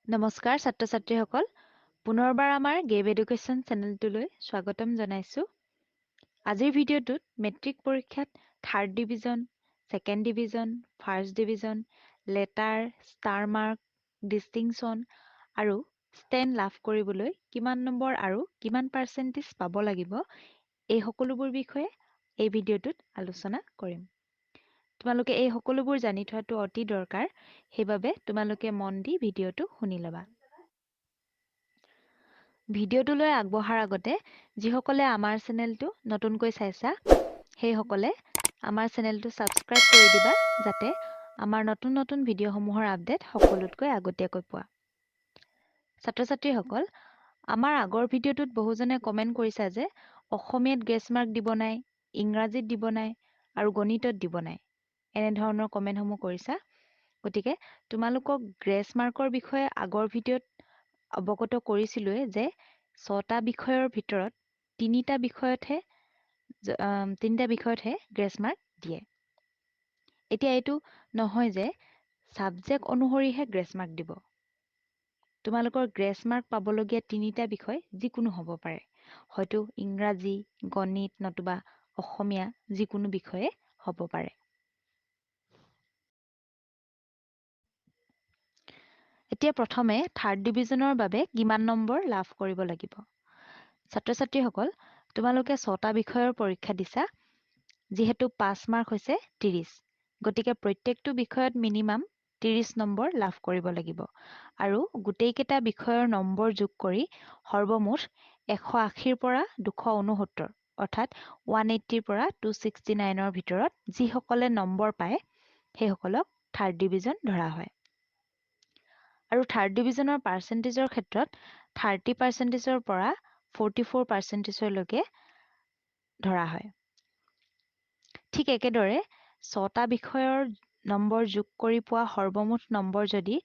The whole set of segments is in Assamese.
নমস্কাৰ ছাত্ৰ ছাত্ৰীসকল পুনৰবাৰ আমাৰ GAB Education চেনেলটোলৈ স্বাগতম জনাইছো আজিৰ ভিডিঅ'টোত মেট্ৰিক পৰীক্ষাত third division second division first division letter star mark distinction আৰু ষ্টেন লাভ কৰিবলৈ কিমান নম্বৰ আৰু কিমান পাৰ্চেন্টেজ পাব লাগিব এই সকলোবোৰ বিষয়ে এই ভিডিঅ'টোত আলোচনা কৰিম তোমালোকে এই সকলোবোৰ জানি থোৱাটো অতি দৰকাৰ সেইবাবে তোমালোকে মন দি ভিডিঅ'টো শুনি লবা ভিডিঅ'টোলৈ আগবঢ়াৰ আগতে যিসকলে আমাৰ চেনেলটো নতুনকৈ চাইছা সেইসকলে আমাৰ চেনেলটো সাবস্ক্ৰাইব কৰি দিবা যাতে আমাৰ নতুন নতুন ভিডিঅ'সমূহৰ আপডেট সকলোতকৈ আগতীয়াকৈ পোৱা ছাত্ৰ-ছাত্ৰীসকল আমাৰ আগৰ ভিডিঅ'টোত বহুজনে কমেন্ট কৰিছা যে অসমীয়াত গ্ৰেছ মাৰ্ক দিব নাই ইংৰাজীত দিব নাই আৰু গণিতত দিব নাই এনে ধৰণৰ কমেন্টসমূহ কৰিছা গতিকে তোমালোকক গ্ৰেছ মাৰ্কৰ বিষয়ে আগৰ ভিডিঅ'ত অৱগত কৰিছিলোৱে যে 6টা বিষয়ৰ ভিতৰত 3টা বিষয়তহে গ্ৰেছ মাৰ্ক দিয়ে এতিয়া এইটো নহয় যে সাবজেক্ট অনুসৰিহে গ্ৰেছ মাৰ্ক দিব তোমালোকৰ গ্ৰেছ মাৰ্ক পাবলগীয়া 3টা বিষয় যিকোনো হ'ব পাৰে হয়তো ইংৰাজী গণিত নতুবা অসমীয়া যিকোনো বিষয়ে হ'ব পাৰে এতিয়া প্ৰথমে থাৰ্ড ডিভিজনৰ বাবে কিমান নম্বৰ লাভ কৰিব লাগিব ছাত্ৰ-ছাত্ৰীসকল তোমালোকে 6টা বিষয়ৰ পৰীক্ষা দিছা যিহেতু পাছ মাৰ্ক হৈছে 30 গতিকে প্ৰত্যেকটো বিষয়ত মিনিমাম 30 নম্বৰ লাভ কৰিব লাগিব আৰু গোটেই কেইটা বিষয়ৰ নম্বৰ যোগ কৰি সৰ্বমুঠ 180 পৰা 269 অৰ্থাৎ 180 পৰা 269 ৰ ভিতৰত যিসকলে নম্বৰ পায় সেইসকলক থাৰ্ড ডিভিজন ধৰা হয় আৰু থাৰ্ড ডিভিজনৰ পাৰ্চেন্টেজৰ ক্ষেত্ৰত 30% পৰা 44% লৈকে ধৰা হয় ঠিক একেদৰে 6টা বিষয়ৰ নম্বৰ যোগ কৰি পোৱা সৰ্বমুঠ নম্বৰ যদি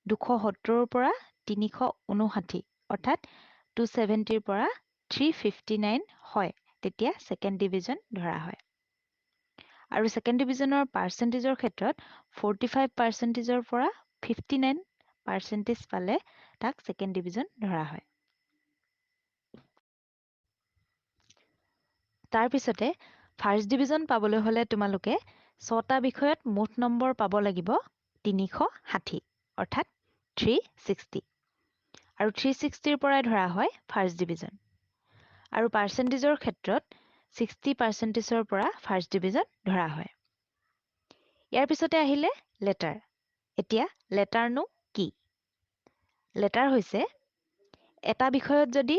270 পৰা 359 অৰ্থাৎ 270 পৰা 359 হয় তেতিয়া সেকেন্ড ডিভিজন ধৰা হয় আৰু সেকেন্ড ডিভিজনৰ পাৰ্চেন্টেজৰ ক্ষেত্ৰত 45% পৰা 59% পালে তাক সেকেন্ড ডিভিজন ধৰা হয় তাৰ পিছতে ফাৰ্ষ্ট ডিভিজন পাবলৈ হলে তোমালোকে 6টা বিষয়ত মুঠ নম্বৰ পাব লাগিব 360 অৰ্থাৎ 360 আৰু 360 ৰ পৰাই ধৰা হয় ফাৰ্ষ্ট ডিভিজন আৰু পাৰ্চেন্টেজৰ ক্ষেত্ৰত 60% পৰা ফাৰ্ষ্ট ডিভিজন ধৰা হয় ইয়াৰ পিছতে আহিলে লেটাৰ এতিয়া লেটাৰনো কি লেটাৰ হৈছে এটা বিষয়ত যদি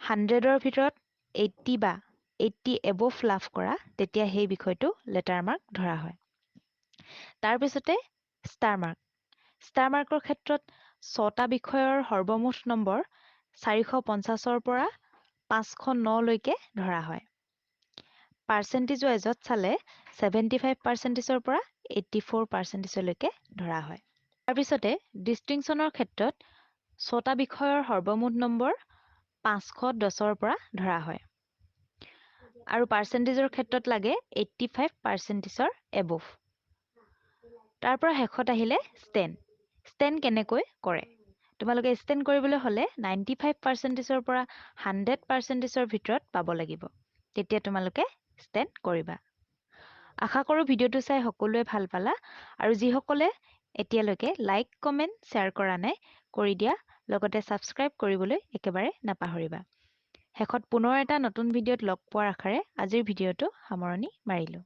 100ৰ ভিতৰত 80 বা 80 এবভ লাভ কৰা তেতিয়া সেই বিষয়টো লেটাৰ মাৰ্ক ধৰা হয় তাৰ পিছতে ষ্টাৰ মাৰ্কৰ ক্ষেত্ৰত 6টা বিষয়ৰ সৰ্বমুঠ নম্বৰ 450ৰ পৰা 509 লৈকে ধৰা হয় পাৰ্চেন্টেজ ৱাইজত চালে 75%ৰ পৰা 84% লৈকে ধৰা হয় তাৰ পিছতে ডিষ্টিংচনৰ ক্ষেত্ৰত 6টা বিষয়ৰ সৰ্বমুঠ নম্বৰ 510ৰ পৰা ধৰা হয় আৰু পাৰ্চেন্টেজৰ ক্ষেত্ৰত লাগে 85%ৰ এবভ তাৰ পৰা শেষত আহিলে ষ্টেন কেনেকৈ কৰে তোমালোকে ষ্টেন কৰিবলৈ হলে 95%ৰ পৰা 100%ৰ ভিতৰত পাব লাগিব তেতিয়া তোমালোকে ষ্টেন কৰিবা আশা কৰো ভিডিঅটো চাই সকলোৱে ভাল পালা আৰু যিসকলে এতিয়ালৈকে লাইক কমেন্ট শ্বেয়াৰ কৰা নাই কৰি দিয়া লগতে সাবস্ক্ৰাইব কৰিবলৈ একেবাৰে নাপাহৰিবা শেষত পুনৰ এটা নতুন ভিডিঅত লগ পোৱাৰ আশাৰে আজিৰ ভিডিঅটো সামৰণি মাৰিলো